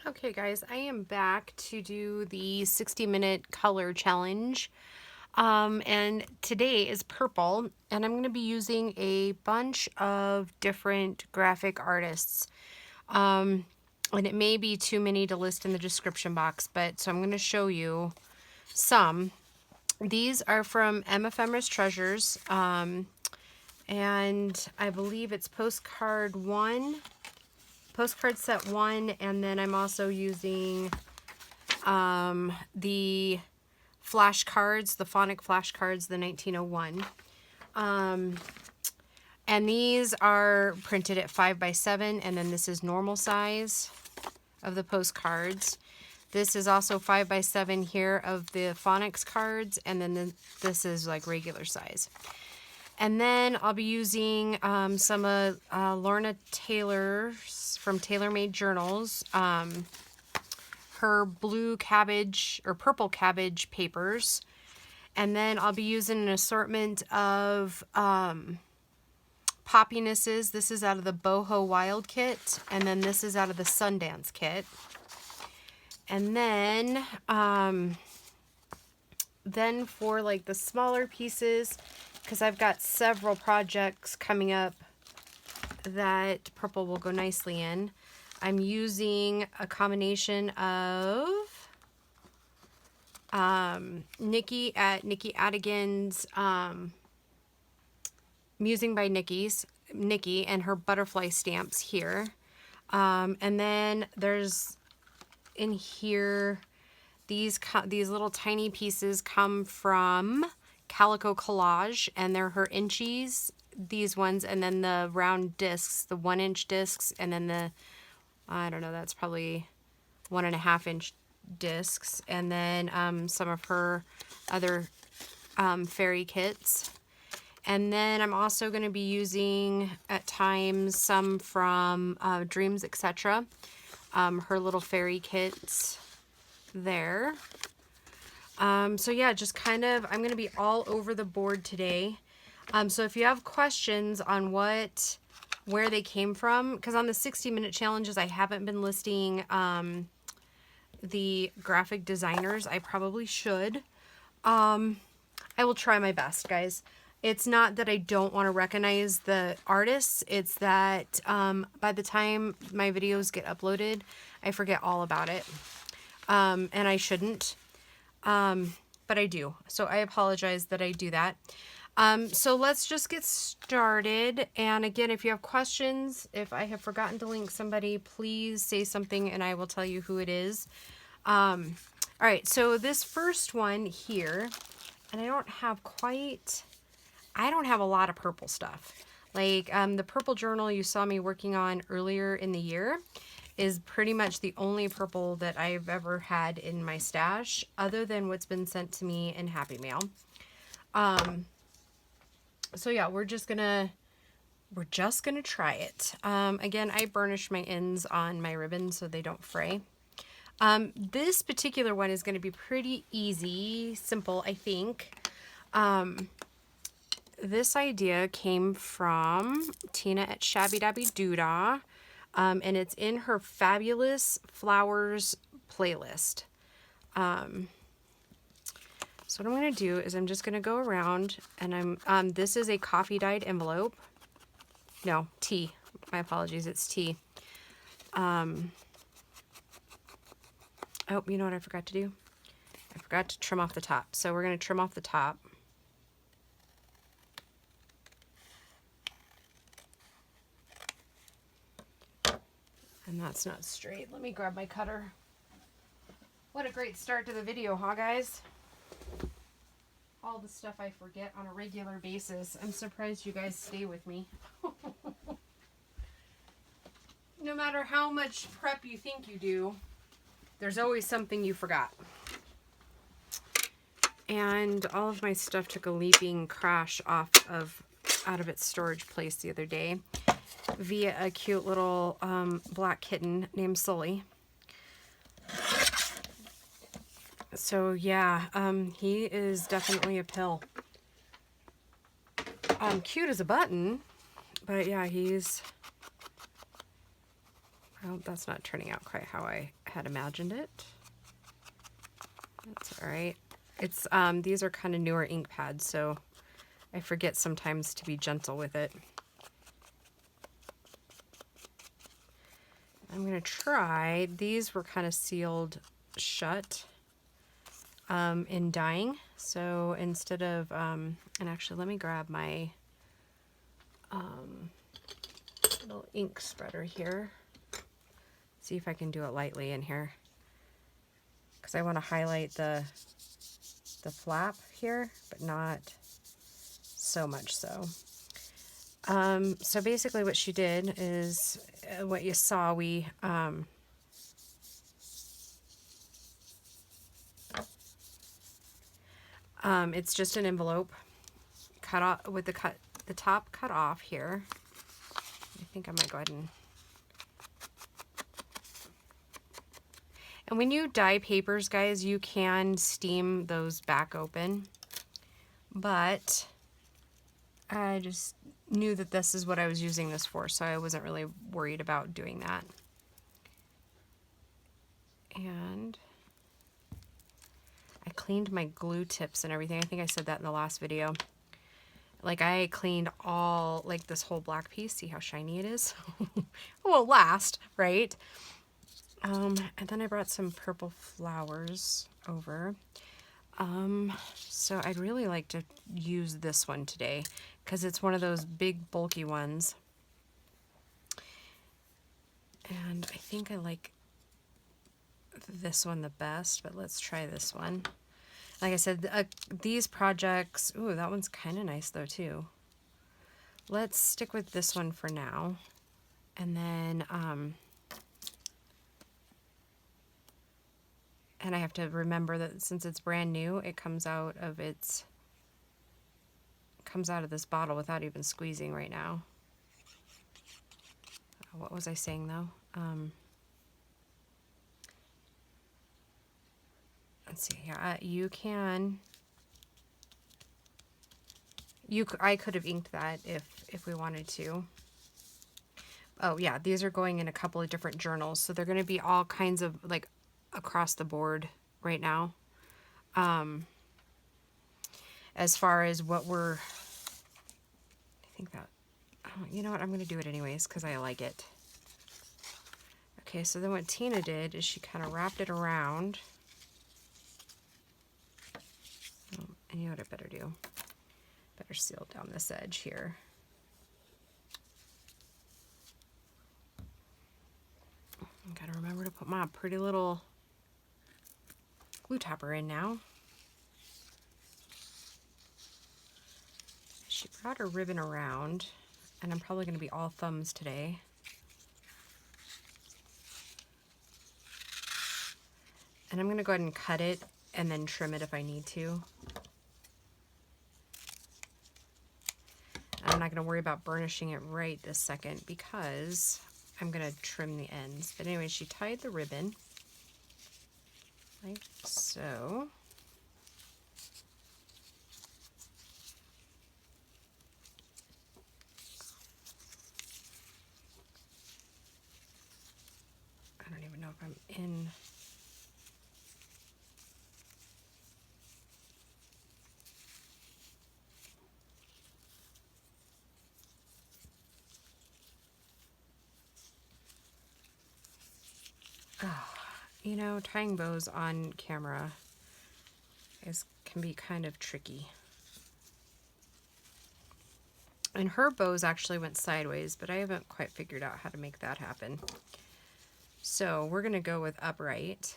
Okay guys, I am back to do the 60-minute color challenge. And today is purple, and I'm going to be using a bunch of different graphic artists. And it may be too many to list in the description box, but so I'm going to show you some. These are from Emma Ephemeris Treasures, and I believe it's postcard set 1, and then I'm also using the flashcards, the phonic flashcards, the 1901. And these are printed at 5x7, and then this is normal size of the postcards. This is also 5x7 here of the phonics cards, and then this is like regular size. And then I'll be using some of Lorna Taylor's from Tailor Made Journals, her blue cabbage or purple cabbage papers. And then I'll be using an assortment of Poppinesses. This is out of the Boho Wild kit, and then this is out of the Sundance kit. And then for like the smaller pieces, because I've got several projects coming up that purple will go nicely in, I'm using a combination of Nikki Adigan's Musing by Nikki and her butterfly stamps here. And then there's in here, these little tiny pieces come from Calico Collage, and they're her inchies, these ones, and then the round discs, the 1-inch discs, and then the, I don't know, that's probably 1.5-inch discs, and then some of her other fairy kits. And then I'm also going to be using at times some from Dreams Etc. Her little fairy kits there. So yeah, just kind of, I'm going to be all over the board today. So if you have questions on where they came from, because on the 60-minute challenges, I haven't been listing the graphic designers. I probably should. I will try my best, guys. It's not that I don't want to recognize the artists. It's that by the time my videos get uploaded, I forget all about it. And I shouldn't. But I do. So I apologize that I do that. So let's just get started. And again, if you have questions, if I have forgotten to link somebody, please say something and I will tell you who it is. All right, so this first one here, and I don't have a lot of purple stuff. Like the purple journal you saw me working on earlier in the year is pretty much the only purple that I've ever had in my stash, other than what's been sent to me in Happy Mail. So yeah, we're just gonna try it. Again, I burnish my ends on my ribbons so they don't fray. This particular one is gonna be pretty easy, simple, I think. This idea came from Tina at Shabby Dabby Doodah. And it's in her Fabulous Flowers playlist. So what I'm going to do is I'm just going to go around, and this is a coffee dyed envelope. No, tea. My apologies, it's tea. Oh, you know what I forgot to do? I forgot to trim off the top. So we're going to trim off the top. And that's not straight. Let me grab my cutter. What a great start to the video, huh, guys? All the stuff I forget on a regular basis. I'm surprised you guys stay with me. No matter how much prep you think you do, there's always something you forgot. And all of my stuff took a leaping crash out of its storage place the other day via a cute little black kitten named Sully. So yeah, he is definitely a pill. Cute as a button, but yeah, he's Oh, that's not turning out quite how I had imagined it. That's all right. It's these are kind of newer ink pads, so I forget sometimes to be gentle with it. I'm gonna try, these were kind of sealed shut in dyeing. So instead of, and actually let me grab my little ink spreader here. See if I can do it lightly in here. Because I want to highlight the flap here, but not so much so. So basically what she did is what you saw, we it's just an envelope cut off with the top cut off here. I think I might go ahead and when you dye papers, guys, you can steam those back open, but I just knew that this is what I was using this for, so I wasn't really worried about doing that. And I cleaned my glue tips and everything. I think I said that in the last video. Like, I cleaned all, like, this whole black piece. See how shiny it is? It won't last, right? And then I brought some purple flowers over. So I'd really like to use this one today because it's one of those big bulky ones. And I think I like this one the best, but let's try this one. Like I said, these projects, ooh, that one's kind of nice though too. Let's stick with this one for now. And then, and I have to remember that since it's brand new, it comes out of this bottle without even squeezing right now. What was I saying though? Let's see here. I could have inked that if we wanted to. Oh yeah, these are going in a couple of different journals, so they're going to be all kinds of like across the board right now. As far as what I think that, oh, you know what, I'm going to do it anyways because I like it. Okay, so then what Tina did is she kind of wrapped it around. Oh, and you know what I better do? Better seal down this edge here. I gotta remember to put my pretty little glue topper in now. She brought her ribbon around, and I'm probably gonna be all thumbs today. And I'm gonna go ahead and cut it and then trim it if I need to. I'm not going to worry about burnishing it right this second because I'm going to trim the ends. But anyway, she tied the ribbon like so. I don't even know if I'm in. Oh, you know, tying bows on camera can be kind of tricky. And her bows actually went sideways, but I haven't quite figured out how to make that happen. So we're going to go with upright.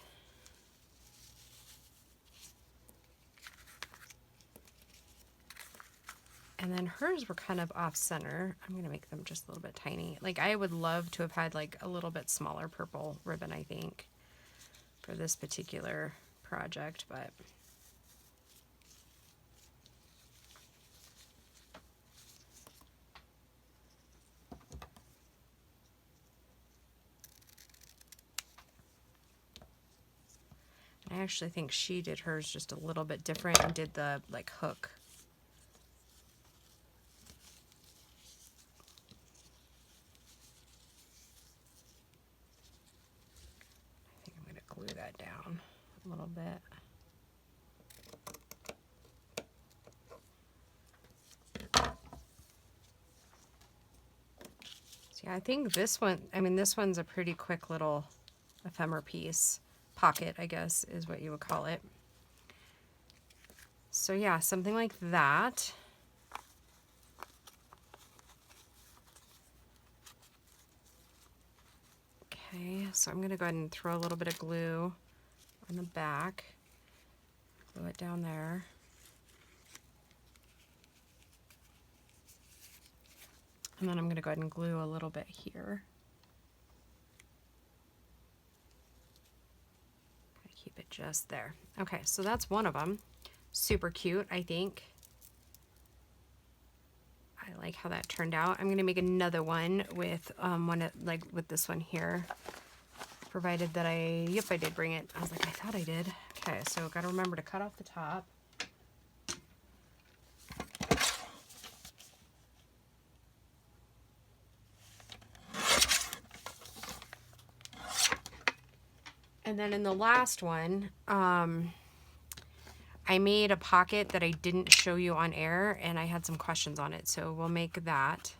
And then hers were kind of off center. I'm going to make them just a little bit tiny. Like, I would love to have had like a little bit smaller purple ribbon, I think, for this particular project, but I actually think she did hers just a little bit different and did the like hook. it down a little bit. So yeah, I think this one, I mean, this one's a pretty quick little ephemera piece. Pocket, I guess, is what you would call it. So yeah, something like that. Okay, so I'm going to go ahead and throw a little bit of glue on the back. Glue it down there. And then I'm going to go ahead and glue a little bit here. Keep it just there. Okay, so that's one of them. Super cute, I think. I like how that turned out. I'm going to make another one with with this one here. Provided that yep, I did bring it. I was like, I thought I did. Okay, so got to remember to cut off the top. And then in the last one, I made a pocket that I didn't show you on air, and I had some questions on it, so we'll make that.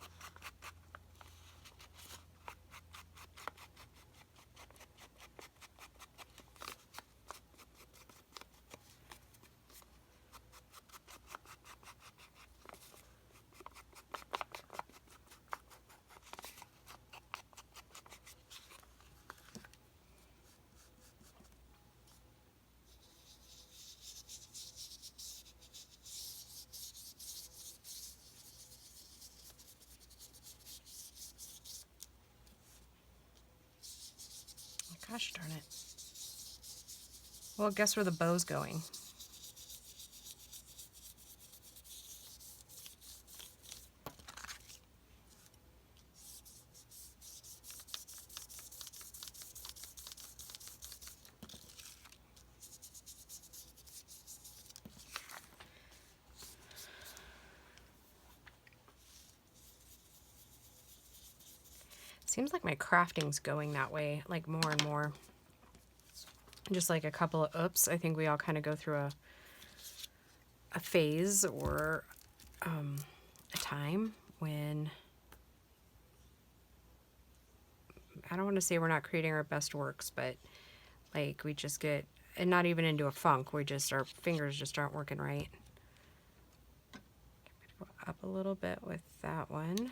Gosh darn it. Well, guess where the bow's going? Seems like my crafting's going that way, like more and more. Just like a couple of oops. I think we all kind of go through a phase or a time when, I don't want to say we're not creating our best works, but like we just get, and not even into a funk, we just, our fingers just aren't working right. Go up a little bit with that one.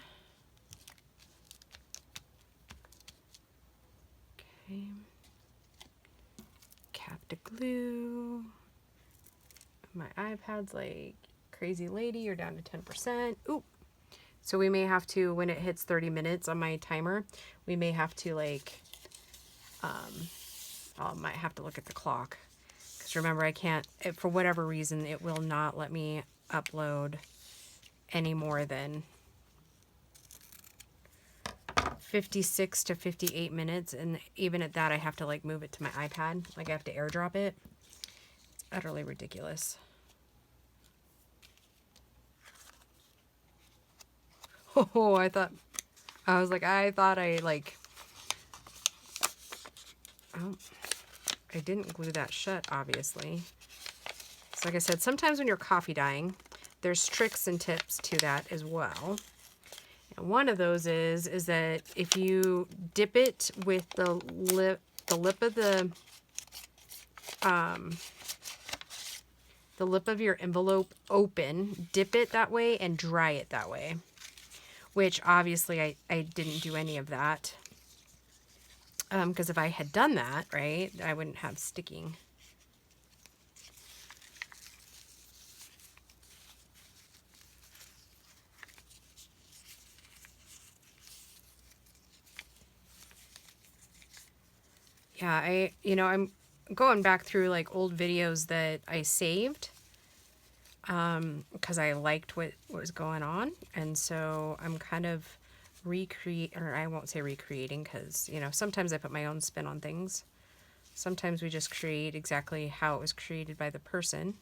Okay. Cap to glue. My iPad's like crazy lady, you're down to 10%. Ooh. So we may have to, when it hits 30 minutes on my timer, we may have to like, I might have to look at the clock. Because remember, I can't, for whatever reason, it will not let me upload any more than 56 to 58 minutes. And even at that, I have to like move it to my iPad. Like I have to airdrop it. It's utterly ridiculous. Oh, I thought I like, oh, I didn't glue that shut, obviously. So like I said, sometimes when you're coffee dyeing, there's tricks and tips to that as well. And one of those is that if you dip it with the lip of the lip of your envelope open, dip it that way and dry it that way. Which obviously I didn't do any of that. Because if I had done that, right, I wouldn't have sticking. Yeah, I'm going back through like old videos that I saved because I liked what was going on. And so I'm kind of I won't say recreating because, sometimes I put my own spin on things. Sometimes we just create exactly how it was created by the person.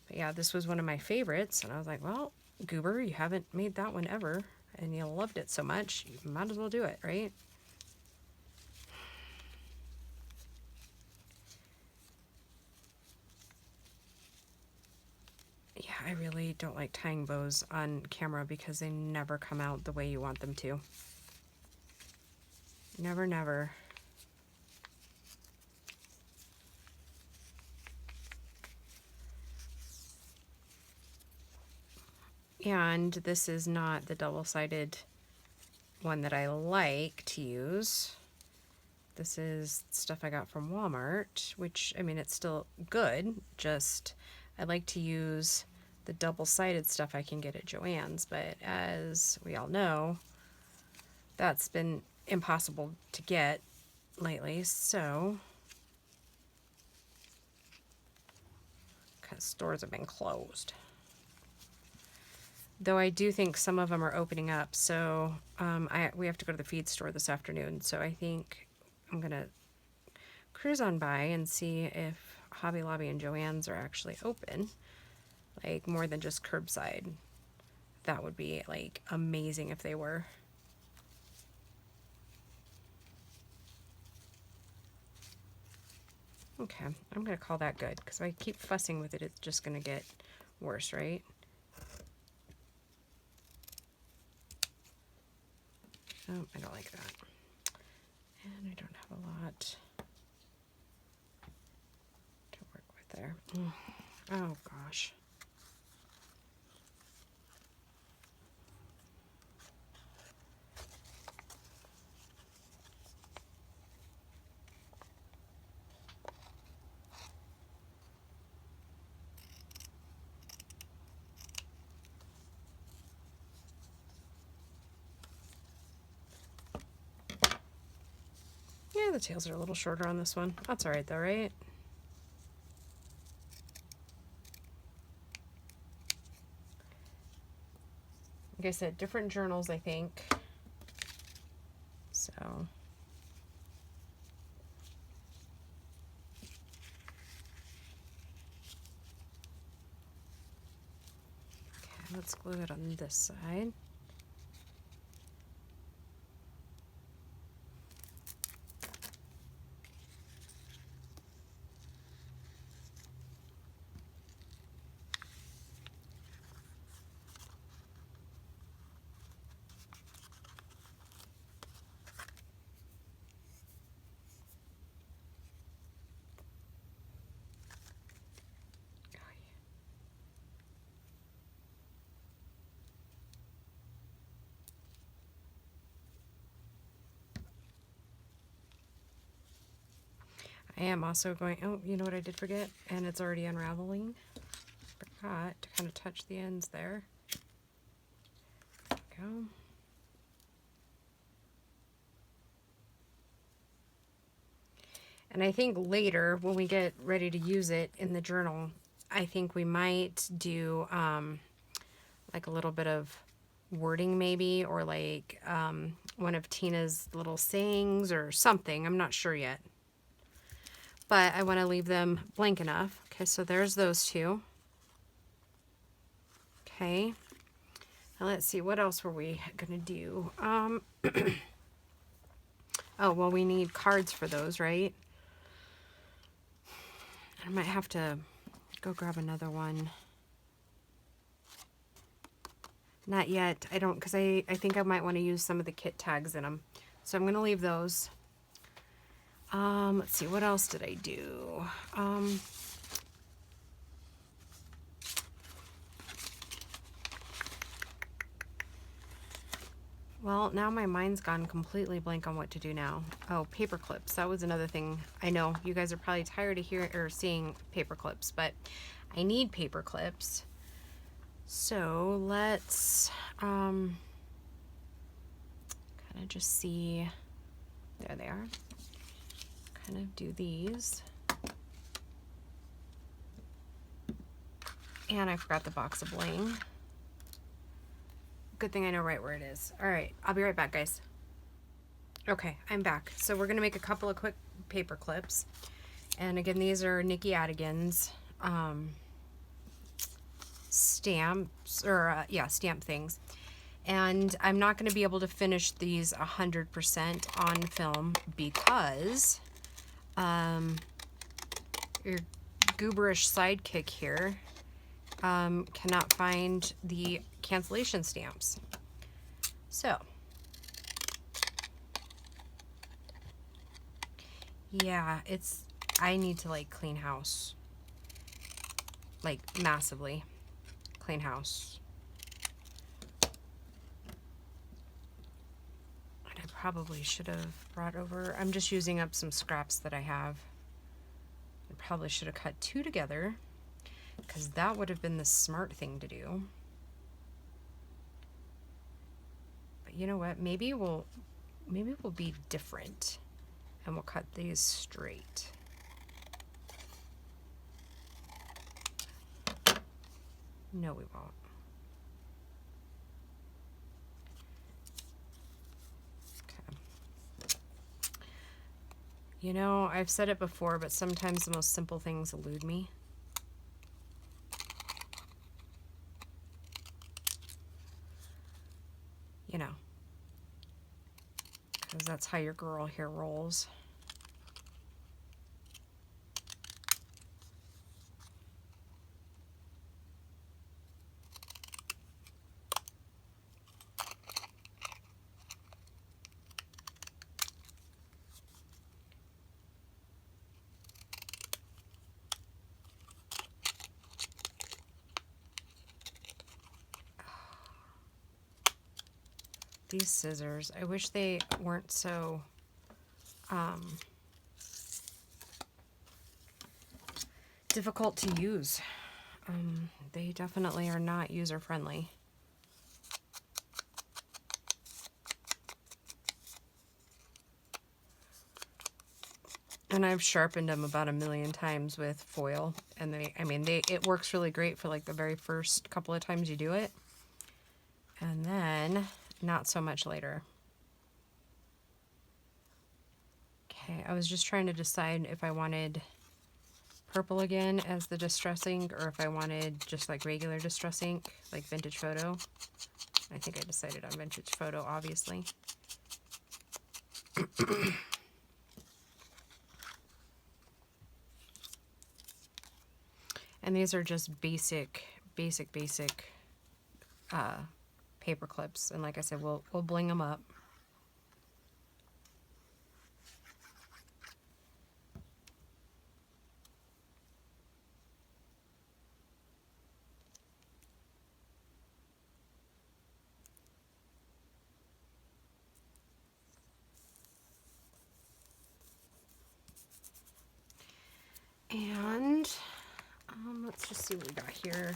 But yeah, this was one of my favorites. And I was like, well, Goober, you haven't made that one ever. And you loved it so much, you might as well do it, right? Yeah, I really don't like tying bows on camera because they never come out the way you want them to. Never, never. And this is not the double-sided one that I like to use. This is stuff I got from Walmart, which, I mean, it's still good, just I like to use the double-sided stuff I can get at Joann's, but as we all know, that's been impossible to get lately, so, because stores have been closed. Though I do think some of them are opening up, so we have to go to the feed store this afternoon, so I think I'm gonna cruise on by and see if Hobby Lobby and Joann's are actually open, like more than just curbside. That would be like amazing if they were. Okay, I'm gonna call that good, because if I keep fussing with it, it's just gonna get worse, right? Oh, I don't like that. And I don't have a lot to work with there. Oh gosh. Yeah, the tails are a little shorter on this one. That's alright though, right? Like I said, different journals, I think. So. Okay, let's glue it on this side. I am also going, oh, you know what I did forget? And it's already unraveling. Forgot to kind of touch the ends there. There we go. And I think later, when we get ready to use it in the journal, I think we might do like a little bit of wording maybe, or like one of Tina's little sayings or something. I'm not sure yet. But I want to leave them blank enough. Okay, so there's those two. Okay. Now let's see, what else were we going to do? Oh, well, we need cards for those, right? I might have to go grab another one. Not yet. I don't, because I think I might want to use some of the kit tags in them. So I'm going to leave those. Let's see, what else did I do? Well, now my mind's gone completely blank on what to do now. Oh, paper clips. That was another thing. I know you guys are probably tired of hearing or seeing paper clips, but I need paper clips. So let's kind of just see. There they are. Kind of do these. And I forgot the box of bling. Good thing I know right where it is. All right, I'll be right back, guys. Okay, I'm back. So we're gonna make a couple of quick paper clips. And again, these are Nikki Adigan's stamps, or yeah, stamp things. And I'm not gonna be able to finish these 100% on film because your gooberish sidekick here cannot find the cancellation stamps. So, yeah, I need to like clean house. Like massively clean house. And I probably should have brought over, I'm just using up some scraps that I have. I probably should have cut 2 together, because that would have been the smart thing to do. But you know what? Maybe we'll be different and we'll cut these straight. No, we won't. Okay. You know, I've said it before, but sometimes the most simple things elude me. You know, because that's how your girl here rolls. These scissors, I wish they weren't so difficult to use. They definitely are not user friendly. And I've sharpened them about 1,000,000 times with foil, and it works really great for like the very first couple of times you do it, and then not so much later. Okay, I was just trying to decide if I wanted purple again as the distress ink, or if I wanted just like regular distress ink, like Vintage Photo. I think I decided on Vintage Photo, obviously. And these are just basic paper clips. And like I said, we'll bling them up. And let's just see what we got here.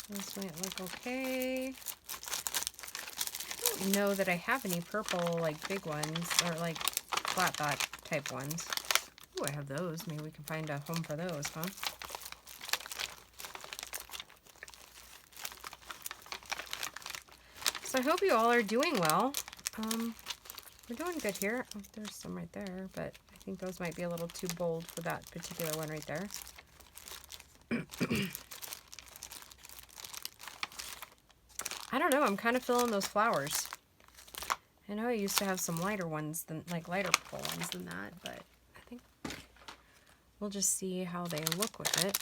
This might look okay. I don't know that I have any purple, like big ones, or like flat back type ones. Ooh, I have those. Maybe we can find a home for those, huh? So I hope you all are doing well. We're doing good here. Oh, there's some right there, but I think those might be a little too bold for that particular one right there. I don't know, I'm kind of feeling those flowers. I know I used to have some lighter ones, lighter purple ones than that, but I think we'll just see how they look with it.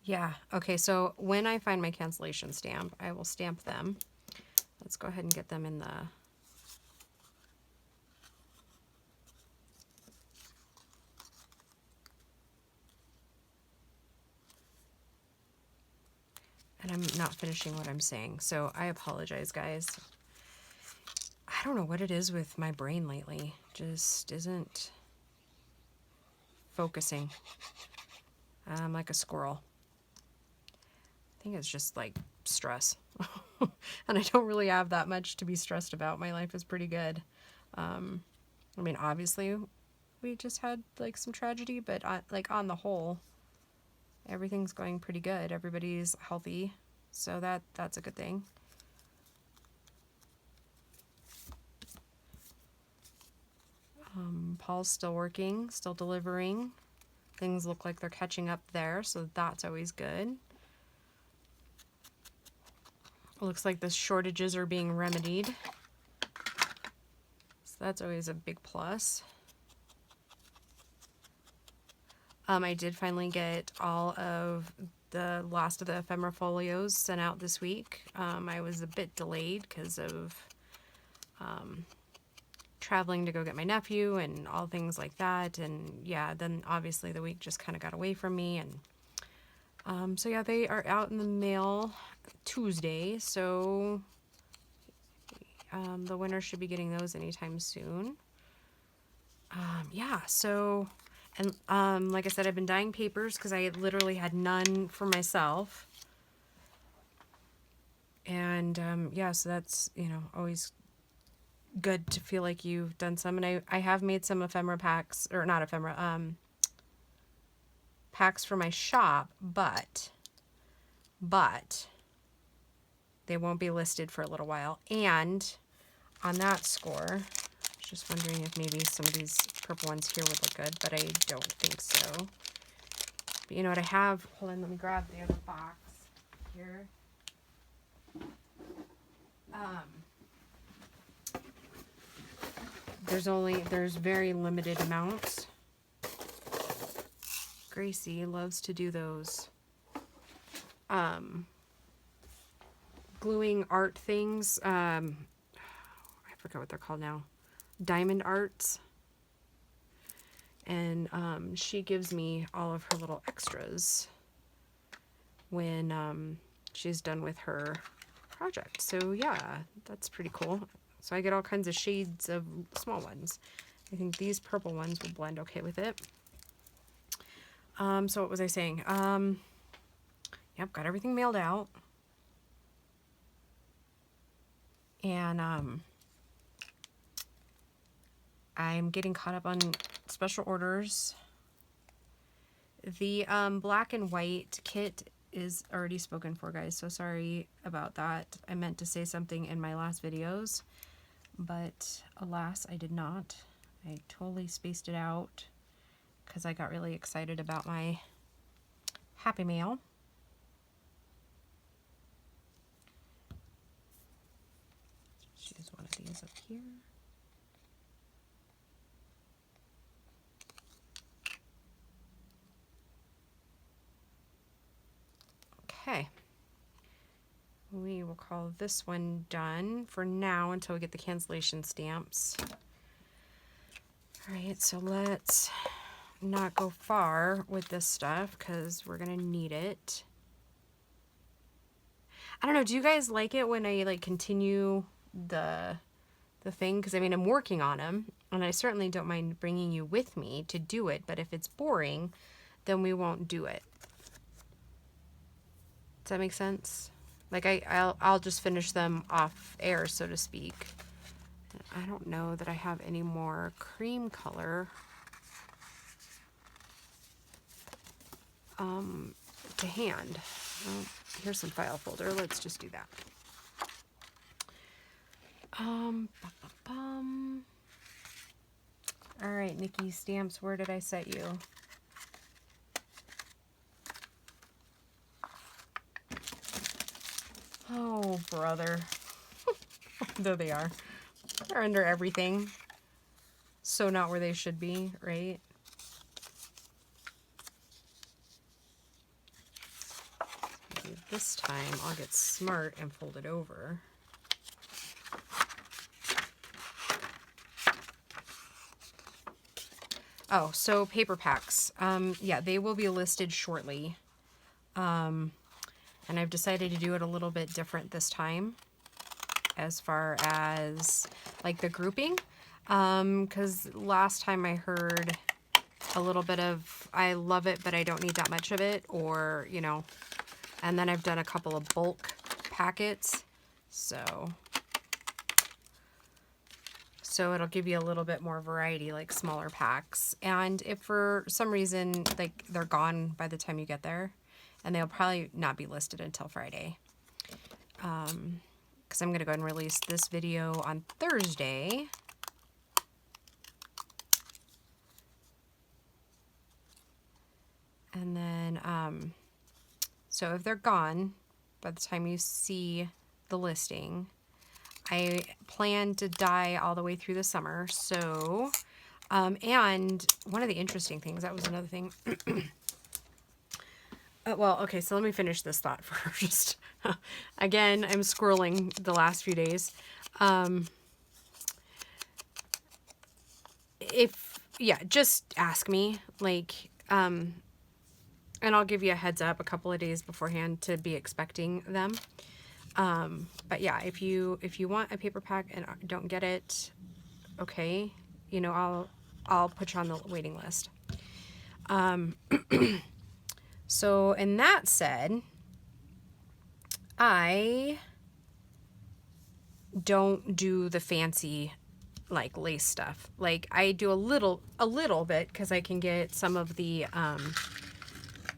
Yeah, okay, so when I find my cancellation stamp, I will stamp them. Let's go ahead and get them in the... And I'm not finishing what I'm saying, so I apologize, guys. I don't know what it is with my brain lately. Just isn't focusing. I'm like a squirrel. I think it's just like stress. And I don't really have that much to be stressed about. My life is pretty good. I mean, obviously, we just had like some tragedy, but on the whole, everything's going pretty good. Everybody's healthy, so that's a good thing. Paul's still working, still delivering. Things look like they're catching up there, so that's always good. It looks like the shortages are being remedied. So that's always a big plus. I did finally get all of the last of the ephemera folios sent out this week. I was a bit delayed because of traveling to go get my nephew and all things like that. And yeah, then obviously the week just kind of got away from me. And so yeah, they are out in the mail Tuesday. So the winner should be getting those anytime soon. Yeah, so, and like I said, I've been dyeing papers because I literally had none for myself. And yeah, so that's, you know, always good to feel like you've done some. And I have made some ephemera packs, or not ephemera, packs for my shop, but they won't be listed for a little while. And on that score, just wondering if maybe some of these purple ones here would look good, but I don't think so. But you know what I have? Hold on, let me grab the other box here. There's very limited amounts. Gracie loves to do those gluing art things. I forgot what they're called now. Diamond arts. And she gives me all of her little extras when she's done with her project. So yeah, that's pretty cool. So I get all kinds of shades of small ones. I think these purple ones will blend okay with it. So what was I saying? Yep, got everything mailed out. And I'm getting caught up on special orders. The black and white kit is already spoken for, guys, so sorry about that. I meant to say something in my last videos, but alas, I did not. I totally spaced it out because I got really excited about my Happy Mail. Let's use one of these up here. Okay. We will call this one done for now until we get the cancellation stamps. All right, so let's not go far with this stuff because we're gonna need it. I don't know, do you guys like it when I like continue the thing? Because I mean, I'm working on them and I certainly don't mind bringing you with me to do it, but if it's boring, then we won't do it. Does that make sense? Like I'll just finish them off air, so to speak. I don't know that I have any more cream color to hand. Well, here's some file folder. Let's just do that. All right, Nikki Stamps, where did I set you? Oh, brother. There they are. They're under everything. So not where they should be, right? Maybe this time I'll get smart and fold it over. Oh, so paper packs. Yeah, they will be listed shortly. And I've decided to do it a little bit different this time as far as like the grouping. Because last time I heard a little bit of, I love it, but I don't need that much of it, or, you know, and then I've done a couple of bulk packets. So it'll give you a little bit more variety, like smaller packs. And if for some reason, like they're gone by the time you get there, and they'll probably not be listed until Friday. Because I'm going to go ahead and release this video on Thursday. And then, so if they're gone by the time you see the listing. I plan to dye all the way through the summer. So, and one of the interesting things, that was another thing. Well, okay, so let me finish this thought first. Again, I'm scrolling the last few days. Yeah, just ask me, like, and I'll give you a heads up a couple of days beforehand to be expecting them. But yeah, if you want a paper pack and don't get it, okay, you know, I'll put you on the waiting list. So, and that said, I don't do the fancy like lace stuff. Like I do a little bit because I can get some of the,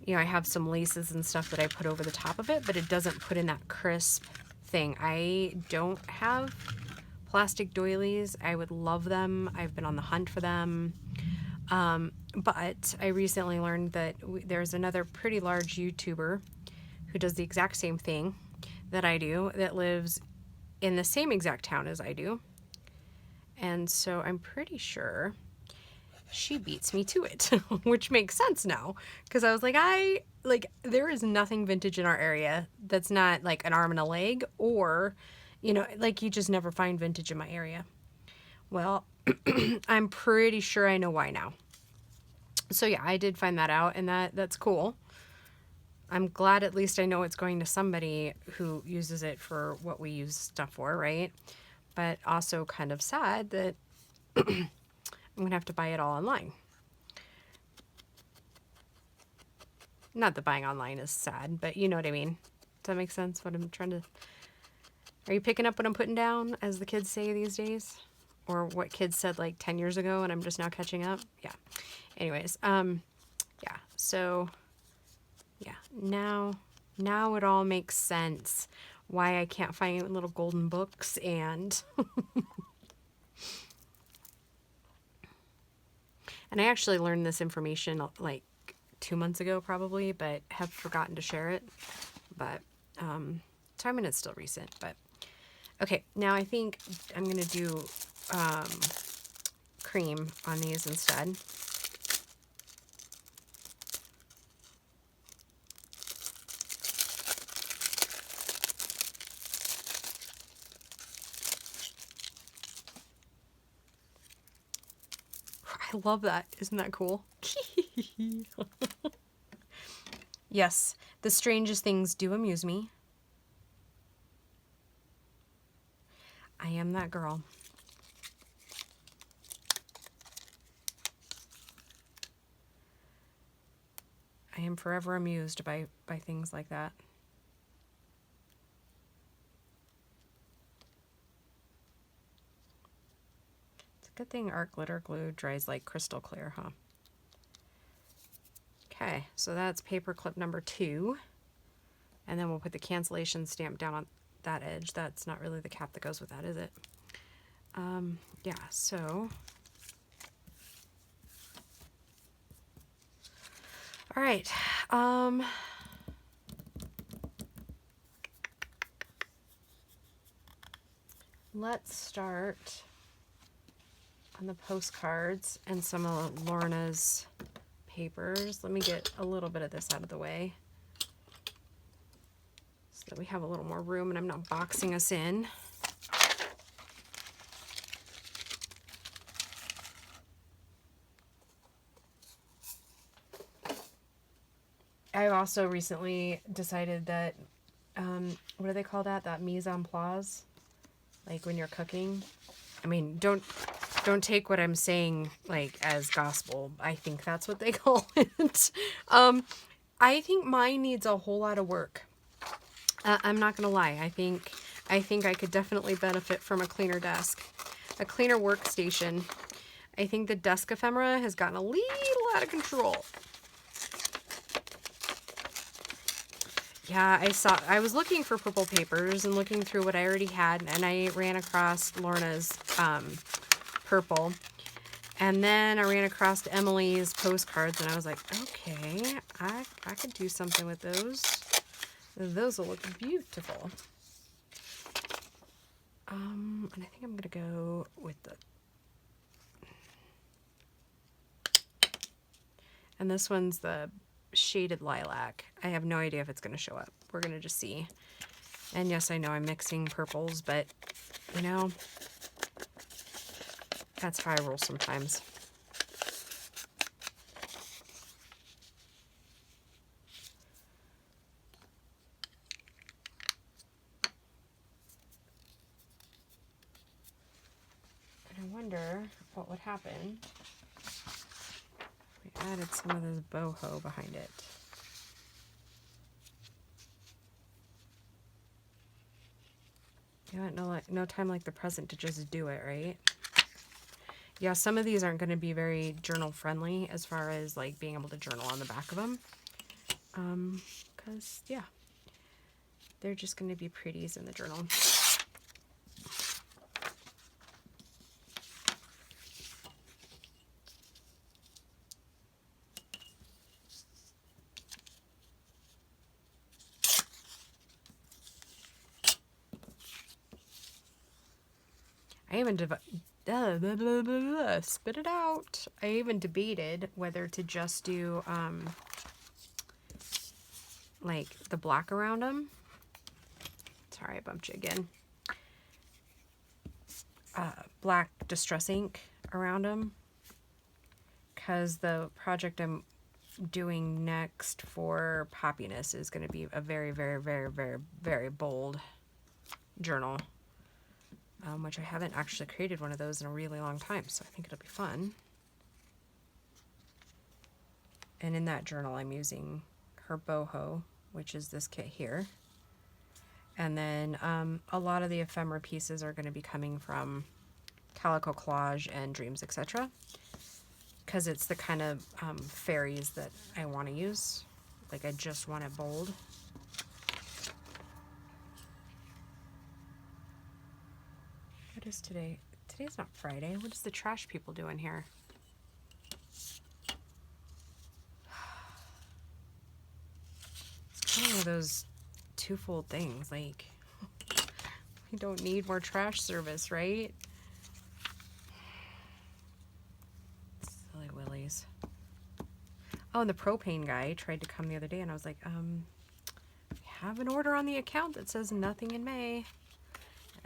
you know, I have some laces and stuff that I put over the top of it, but it doesn't put in that crisp thing. I don't have plastic doilies. I would love them. I've been on the hunt for them. But I recently learned that there's another pretty large YouTuber who does the exact same thing that I do, that lives in the same exact town as I do. And so I'm pretty sure she beats me to it, which makes sense now. Because I was like, there is nothing vintage in our area that's not like an arm and a leg, or, you know, like you just never find vintage in my area. Well, I'm pretty sure I know why now. So yeah, I did find that out, and that's cool. I'm glad at least I know it's going to somebody who uses it for what we use stuff for, right? But also kind of sad that I'm going to have to buy it all online. Not that buying online is sad, but you know what I mean. Does that make sense? What I'm trying to... Are you picking up what I'm putting down, as the kids say these days? Or what kids said like 10 years ago and I'm just now catching up? Yeah. Anyways, yeah. So, yeah. Now it all makes sense why I can't find little golden books and... And I actually learned this information like 2 months ago probably, but have forgotten to share it. But, so I mean, it's still recent, but okay. Now I think I'm going to do, cream on these instead. I love that. Isn't that cool? Yes, the strangest things do amuse me. I am that girl. I am forever amused by things like that. It's a good thing art glitter glue dries like crystal clear, huh? Okay, so that's paper clip number 2. And then we'll put the cancellation stamp down on that edge. That's not really the cap that goes with that, is it? Yeah, so... All right. Let's start on the postcards and some of Lorna's papers. Let me get a little bit of this out of the way so that we have a little more room and I'm not boxing us in. I also recently decided that, what do they call that? That mise en place? Like when you're cooking. I mean, don't take what I'm saying like as gospel. I think that's what they call it. I think mine needs a whole lot of work. I'm not gonna lie. I think I could definitely benefit from a cleaner desk, a cleaner workstation. I think the desk ephemera has gotten a little out of control. Yeah, I was looking for purple papers and looking through what I already had, and I ran across Lorna's purple. And then I ran across Emily's postcards, and I was like, okay, I could do something with those. Those will look beautiful. And I think I'm gonna go with the, and this one's the shaded lilac. I have no idea if it's gonna show up. We're gonna just see. And yes, I know I'm mixing purples, but you know, that's how I roll sometimes. And I wonder what would happen if we added some of this boho behind it. You know, no time like the present to just do it, right? Yeah, some of these aren't going to be very journal friendly as far as like being able to journal on the back of them. Because, yeah, they're just going to be pretties in the journal. I even spit it out. I even debated whether to just do like the black around them. Sorry, I bumped you again. Black distress ink around them, because the project I'm doing next for Poppiness is going to be a very, very, very, very, very bold journal. Which I haven't actually created one of those in a really long time, so I think it'll be fun. And in that journal, I'm using her boho, which is this kit here. And then a lot of the ephemera pieces are going to be coming from Calico Collage and Dreams, etc. Because it's the kind of fairies that I want to use. Like, I just want it bold. What is today? Today's not Friday. What is the trash people doing here? It's kind of one of those twofold things. Like, we don't need more trash service, right? Silly willies. Oh, and the propane guy tried to come the other day, and I was like, we have an order on the account that says nothing in May.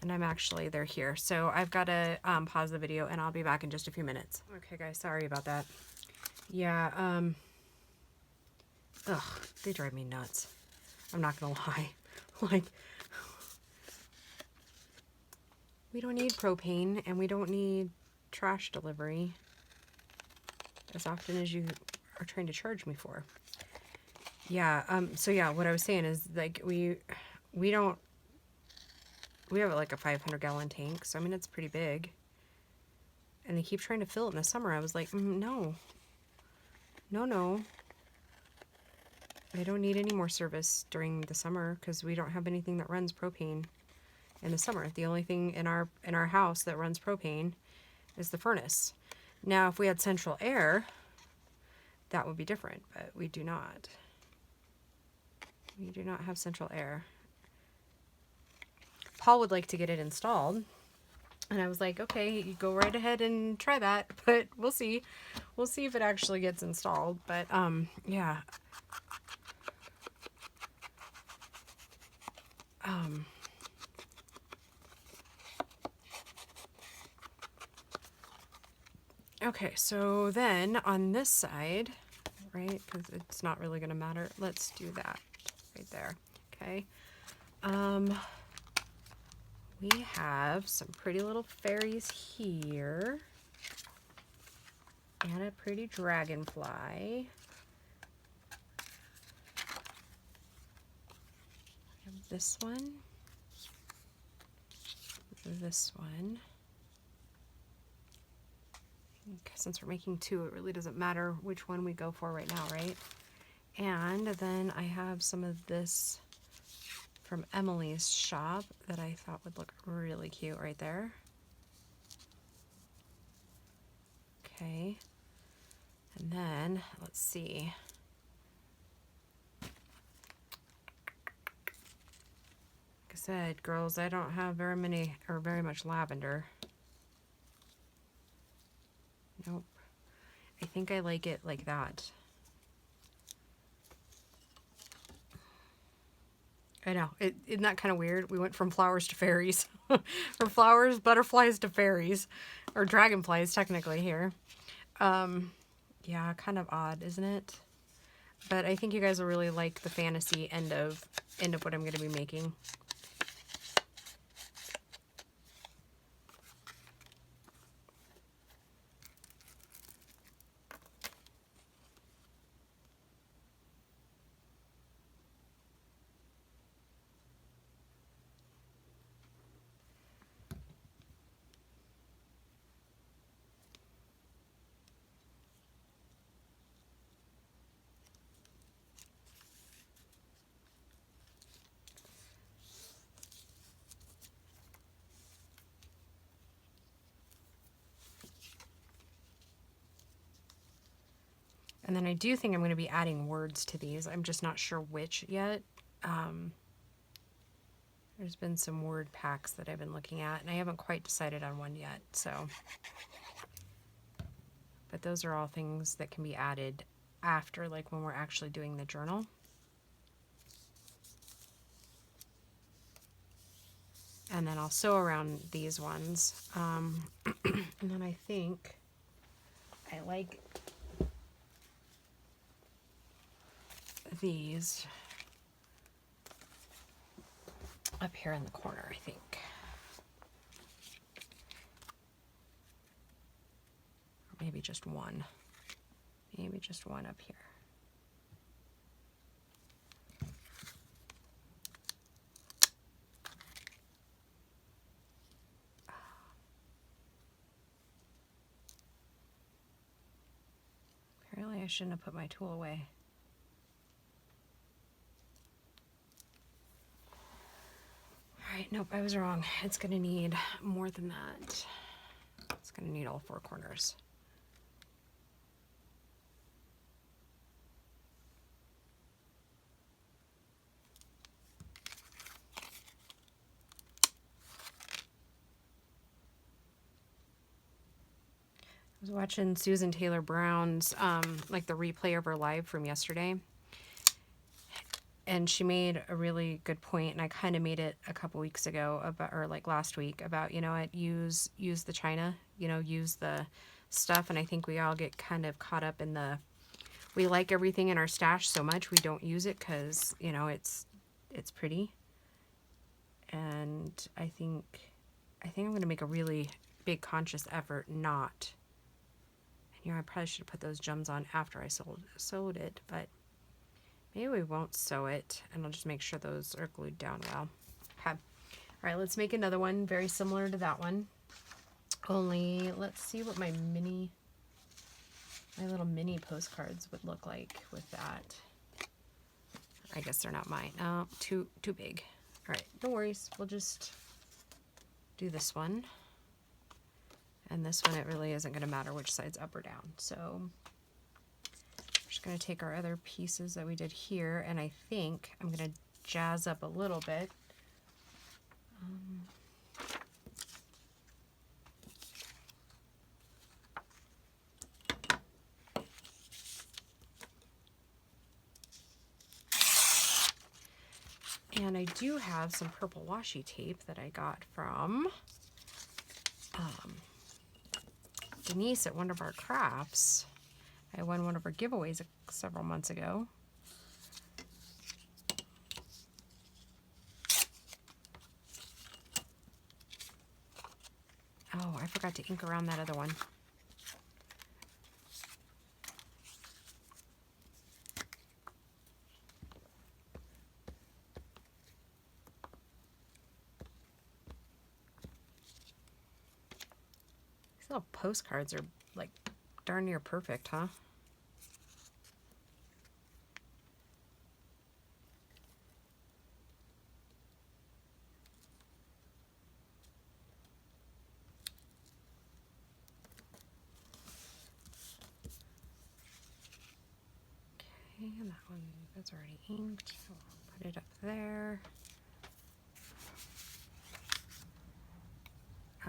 And they're here. So I've got to pause the video, and I'll be back in just a few minutes. Okay, guys, sorry about that. Yeah, ugh, they drive me nuts. I'm not gonna lie. Like, we don't need propane, and we don't need trash delivery as often as you are trying to charge me for. Yeah, so yeah, what I was saying is, like, we have like a 500-gallon tank, so I mean, it's pretty big. And they keep trying to fill it in the summer. I was like, no. No. I don't need any more service during the summer, because we don't have anything that runs propane in the summer. The only thing in our house that runs propane is the furnace. Now, if we had central air, that would be different, but we do not. We do not have central air. Paul would like to get it installed, and I was like, okay, you go right ahead and try that, but we'll see. We'll see if it actually gets installed, but yeah. Okay, so then on this side, right, because it's not really going to matter, let's do that right there. Okay. We have some pretty little fairies here, and a pretty dragonfly. We have this one, this one. Since we're making two, it really doesn't matter which one we go for right now, right? And then I have some of this from Emily's shop that I thought would look really cute right there. Okay. And then, let's see. said, girls, I don't have very much lavender. Nope. I think I like it like that. I know. Isn't that kind of weird? We went from flowers to fairies. From flowers, butterflies to fairies. Or dragonflies, technically, here. Yeah, kind of odd, isn't it? But I think you guys will really like the fantasy end of what I'm going to be making. And then I do think I'm going to be adding words to these. I'm just not sure which yet. There's been some word packs that I've been looking at, and I haven't quite decided on one yet. So, but those are all things that can be added after, like when we're actually doing the journal. And then I'll sew around these ones. And then I think I like these up here in the corner, I think. Or maybe just one. Maybe just one up here. Apparently I shouldn't have put my tool away. Alright, nope, I was wrong. It's going to need more than that. It's going to need all four corners. I was watching Susan Taylor Brown's, like the replay of her live from yesterday. And she made a really good point, and I kind of made it a couple weeks ago about, or like last week, about, you know what, use the china, you know, use the stuff. And I think we all get kind of caught up in we like everything in our stash so much we don't use it because, you know, it's pretty. And I think I'm going to make a really big conscious effort not. And, you know, I probably should have put those gems on after I sewed it, but maybe we won't sew it, and I'll just make sure those are glued down well. Okay. All right, let's make another one very similar to that one. Only, let's see what my little mini postcards would look like with that. I guess they're not mine. No, too big. All right, no worries. We'll just do this one. And this one, it really isn't going to matter which side's up or down. So I'm just going to take our other pieces that we did here, and I think I'm going to jazz up a little bit. And I do have some purple washi tape that I got from Denise at One of Our Crafts. I won one of her giveaways several months ago. Oh, I forgot to ink around that other one. These little postcards are like darn near perfect, huh? Okay, and that one is already inked. So I'll put it up there.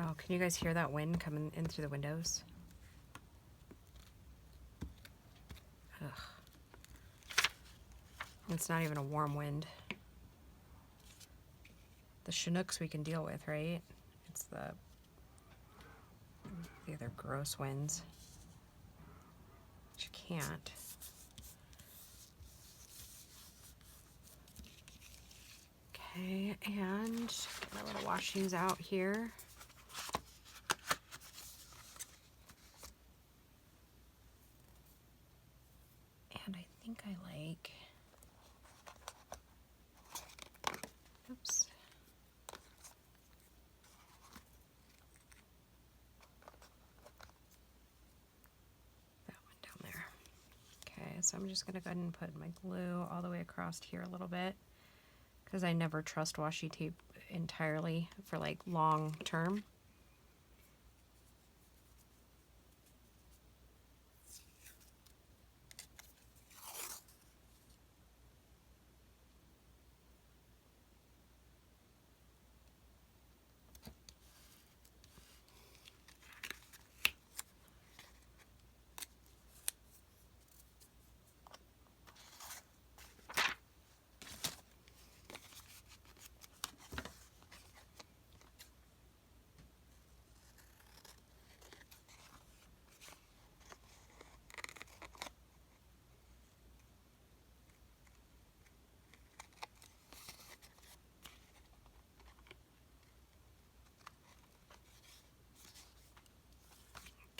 Oh, can you guys hear that wind coming in through the windows? Ugh. It's not even a warm wind. The Chinooks we can deal with, right? It's the other gross winds. But you can't. Okay, and get my little washings out here. And I think I like, oops. That one down there. Okay, so I'm just gonna go ahead and put my glue all the way across here a little bit, because I never trust washi tape entirely for like long term.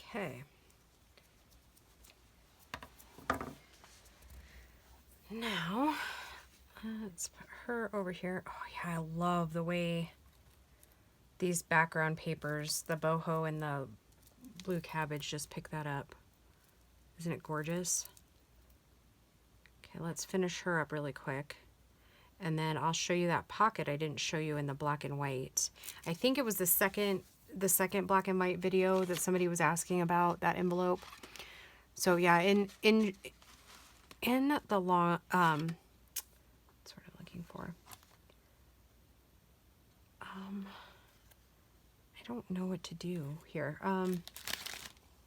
Okay. Now, let's put her over here. Oh yeah, I love the way these background papers, the boho and the blue cabbage, just pick that up. Isn't it gorgeous? Okay, let's finish her up really quick. And then I'll show you that pocket I didn't show you in the black and white. I think it was the second black and white video that somebody was asking about that envelope. So yeah, in the long, that's what I'm looking for. I don't know what to do here.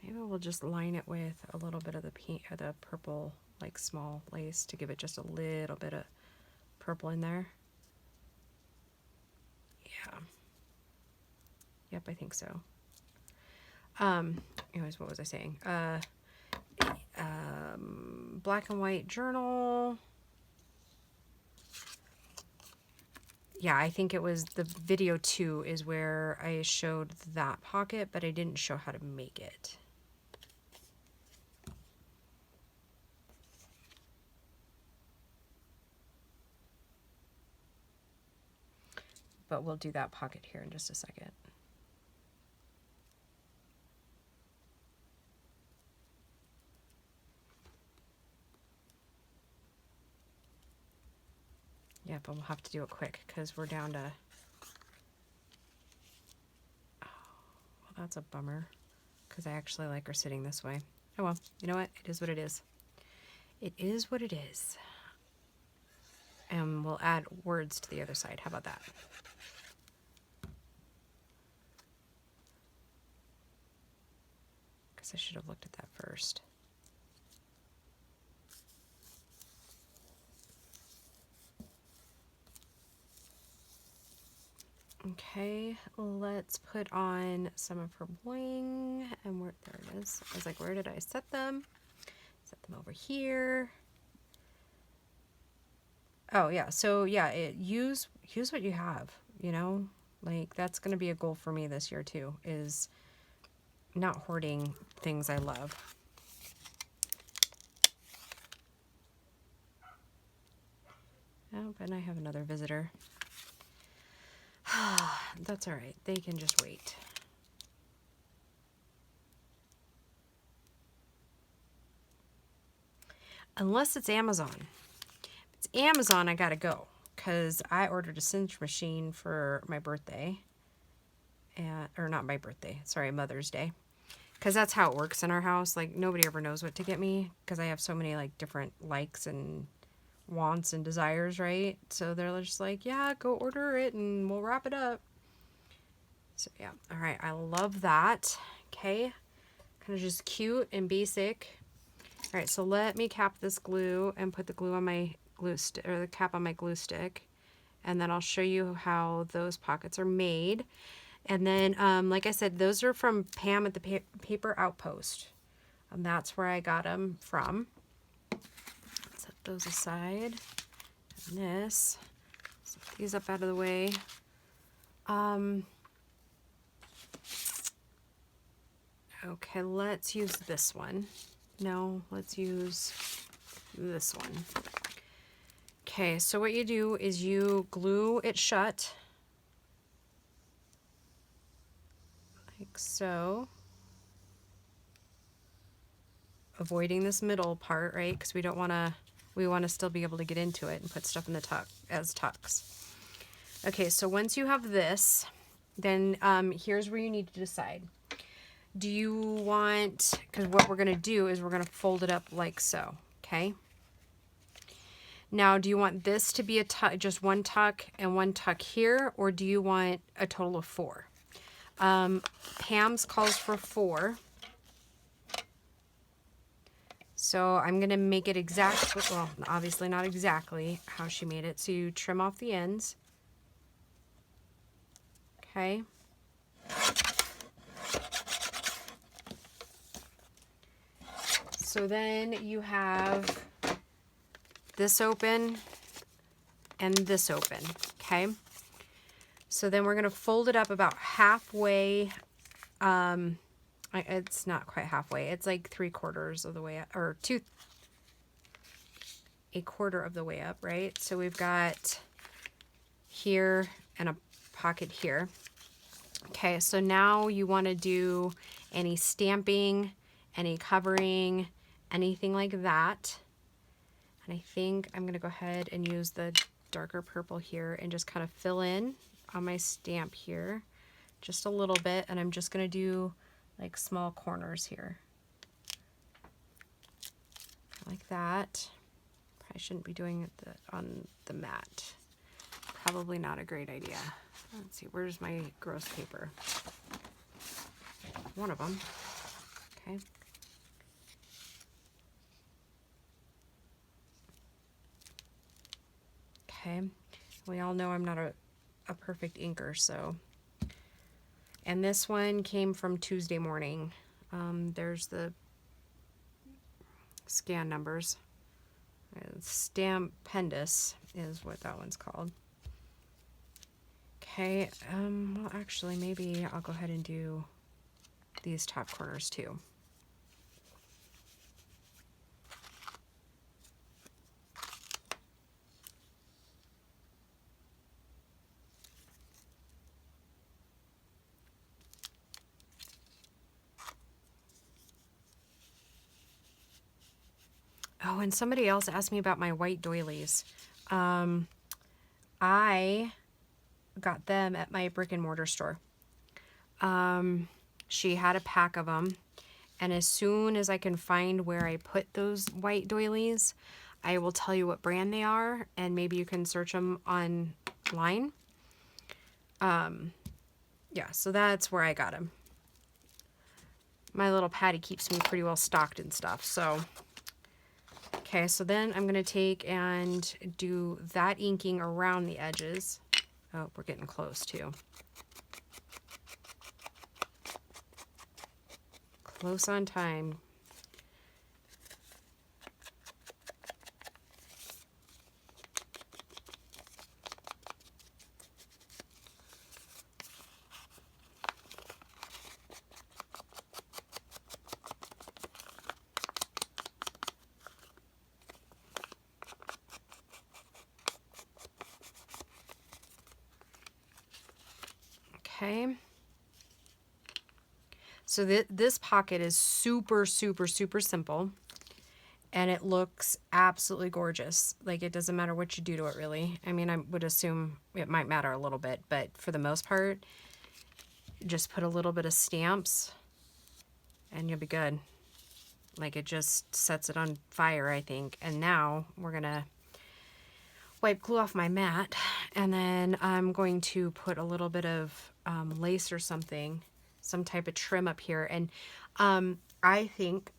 Maybe we'll just line it with a little bit of the pink or the purple, like small lace, to give it just a little bit of purple in there. Yeah. Yep, I think so. Anyways, what was I saying? Black and white journal. Yeah, I think it was the video 2 is where I showed that pocket, but I didn't show how to make it. But we'll do that pocket here in just a second. Yeah, but we'll have to do it quick because we're down to... Oh, well, that's a bummer because I actually like her sitting this way. Oh well, you know what? It is what it is. It is what it is. And we'll add words to the other side. How about that? Because I should have looked at that first. Okay, let's put on some of her bling, and where, there it is. I was like, where did I set them? Set them over here. Oh yeah, so yeah, use what you have, you know? Like, that's gonna be a goal for me this year too, is not hoarding things I love. Oh, and I have another visitor. That's all right. They can just wait. Unless it's Amazon. If it's Amazon, I gotta go because I ordered a cinch machine for my birthday. Or not my birthday, sorry, Mother's Day. Because that's how it works in our house. Like, nobody ever knows what to get me because I have so many like different likes and wants and desires, right? So they're just like, yeah, go order it and we'll wrap it up. So yeah, all right, I love that. Okay, kind of just cute and basic. All right, so let me cap this glue and put the glue on my glue stick, or the cap on my glue stick, and then I'll show you how those pockets are made. And then, like I said, those are from Pam at the Paper Outpost. And that's where I got them from. Set those aside. And this, set these up out of the way. Okay, let's use this one. No, let's use this one. Okay, so what you do is you glue it shut, like so. Avoiding this middle part, right? Because we want to still be able to get into it and put stuff in the tuck as tucks. Okay, so once you have this, then here's where you need to decide. Do you want, because what we're going to do is we're going to fold it up like so, okay? Now, do you want this to be a tuck, just one tuck and one tuck here, or do you want a total of 4? Pam's calls for 4. So I'm going to make it exactly, well, obviously not exactly how she made it. So you trim off the ends. Okay. So then you have this open and this open, okay? So then we're gonna fold it up about halfway. It's not quite halfway. It's like 3/4 of the way up, or a quarter of the way up, right? So we've got here and a pocket here. Okay, so now you want to do any stamping, any covering, anything like that. And I think I'm going to go ahead and use the darker purple here and just kind of fill in on my stamp here just a little bit. And I'm just going to do like small corners here. Like that. I shouldn't be doing it on the mat. Probably not a great idea. Let's see, where's my gross paper? One of them. Okay. Okay. We all know I'm not a perfect inker, so. And this one came from Tuesday Morning. There's the scan numbers. Stampendous is what that one's called. Okay, well actually maybe I'll go ahead and do these top corners too. Oh, and somebody else asked me about my white doilies. I got them at my brick and mortar store. She had a pack of them, and as soon as I can find where I put those white doilies, I will tell you what brand they are, and maybe you can search them online. Yeah, so that's where I got them. My little Patty keeps me pretty well stocked and stuff, so. Okay, so then I'm going to take and do that inking around the edges. Oh, we're getting close too. Close on time. Okay. So this pocket is super, super, super simple. And it looks absolutely gorgeous. Like, it doesn't matter what you do to it, really. I mean, I would assume it might matter a little bit, but for the most part, just put a little bit of stamps and you'll be good. Like, it just sets it on fire, I think. And now we're gonna wipe glue off my mat, and then I'm going to put a little bit of lace or something, some type of trim up here. And I think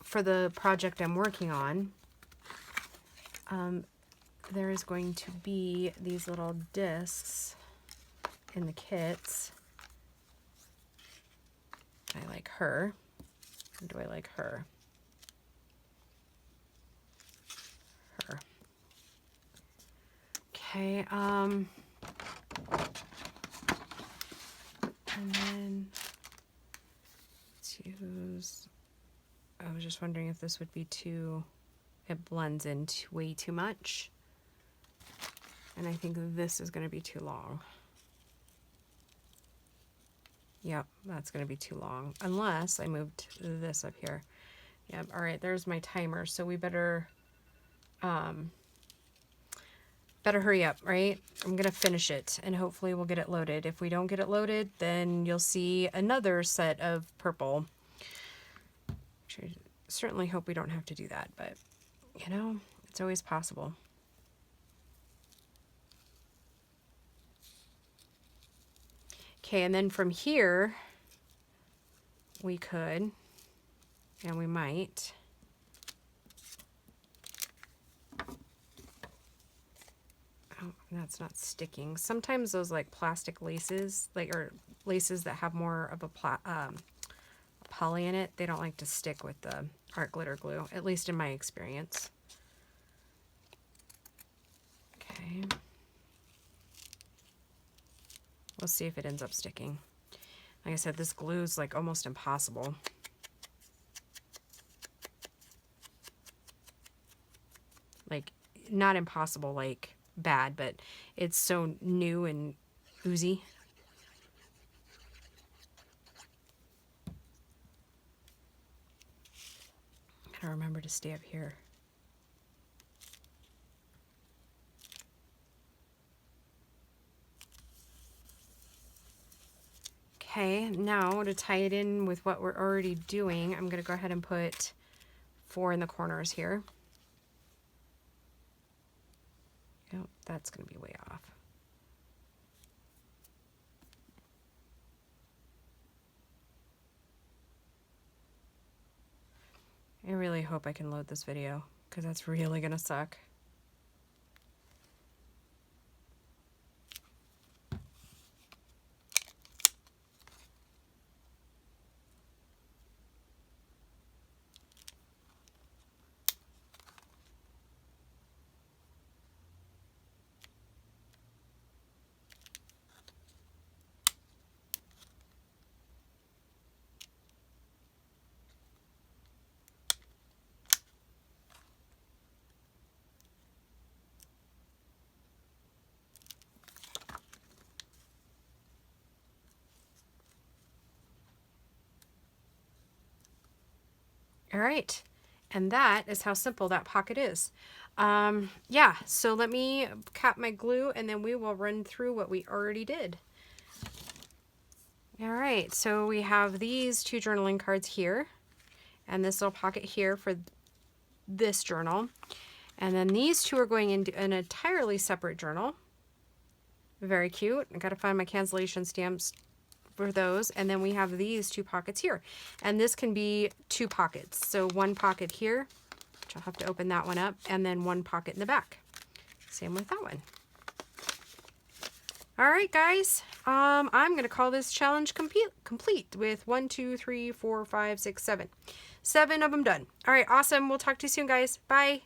for the project I'm working on, there is going to be these little discs in the kits. I like her. Or do I like her? Her. Okay, and then let's use, I was just wondering if this would be too, it blends in way too much. And I think this is going to be too long. Yep, that's going to be too long. Unless I moved this up here. Yep, all right, there's my timer. So we better hurry up, right? I'm going to finish it and hopefully we'll get it loaded. If we don't get it loaded, then you'll see another set of purple. Which I certainly hope we don't have to do that, but you know, it's always possible. Okay, and then from here, we could, and we might, oh, that's not sticking. Sometimes those like plastic laces, like, or laces that have more of a poly in it, they don't like to stick with the art glitter glue, at least in my experience. Okay. We'll see if it ends up sticking. Like I said, this glue is like almost impossible. Like, not impossible, like bad, but it's so new and oozy. Gotta remember to stay up here. Okay, now to tie it in with what we're already doing, I'm going to go ahead and put 4 in the corners here. Oh, that's going to be way off. I really hope I can load this video, because that's really going to suck. All right, and that is how simple that pocket is. Yeah, so let me cap my glue and then we will run through what we already did. All right, so we have these 2 journaling cards here and this little pocket here for this journal. And then these 2 are going into an entirely separate journal. Very cute. I gotta find my cancellation stamps for those. And then we have these 2 pockets here. And this can be 2 pockets. So 1 pocket here, which I'll have to open that one up, and then 1 pocket in the back. Same with that one. All right, guys. I'm going to call this challenge complete with 1, 2, 3, 4, 5, 6, 7. 7 of them done. All right, awesome. We'll talk to you soon, guys. Bye.